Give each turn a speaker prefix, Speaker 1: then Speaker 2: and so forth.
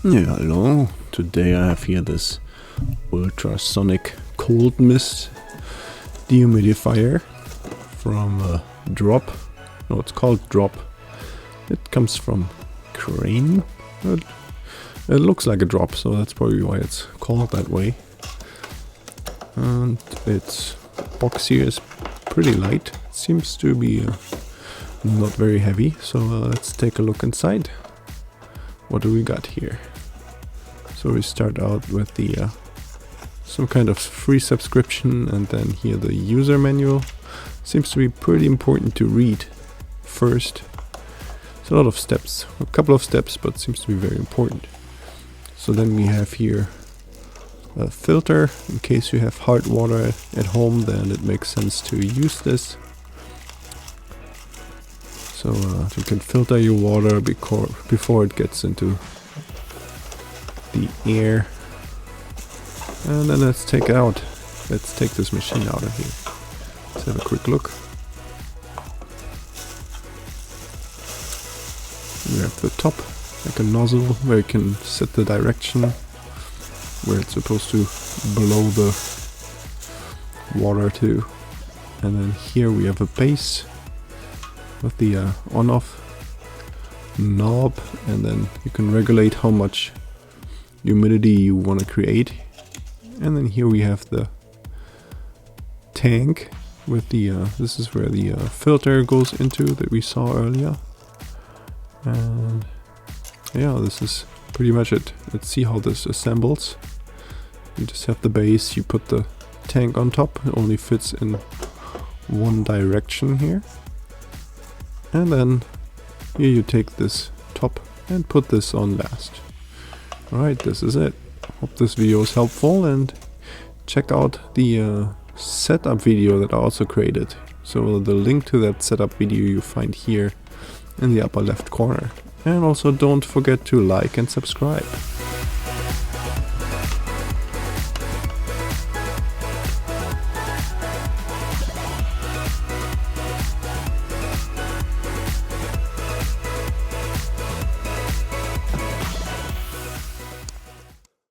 Speaker 1: Yeah, hello. Today I have here this Ultrasonic cold mist dehumidifier from Drop. No, it's called Drop. It comes from Crane. It looks like a drop, so that's probably why it's called that way. And its box here is pretty light. It seems to be not very heavy, so let's take a look inside. What do we got here? So we start out with the some kind of free subscription, and then here the user manual. Seems to be pretty important to read first. It's a lot of steps, a couple of steps, but seems to be very important. So then we have here a filter. In case you have hard water at home, then it makes sense to use this. So you can filter your water before it gets into the air. And then let's take this machine out of here. Let's have a quick look. We have the top, like a nozzle, where you can set the direction where it's supposed to blow the water to. And then here we have a base with the on-off knob, and then you can regulate how much humidity you want to create. And then here we have the tank with the this is where the filter goes into that we saw earlier. And yeah, this is pretty much it. Let's see how this assembles. You just have the base, you put the tank on top. It only fits in one direction here. And then here you take this top and put this on last. Alright, this is it. Hope this video is helpful, and check out the setup video that I also created. So the link to that setup video you find here in the upper left corner. And also don't forget to like and subscribe.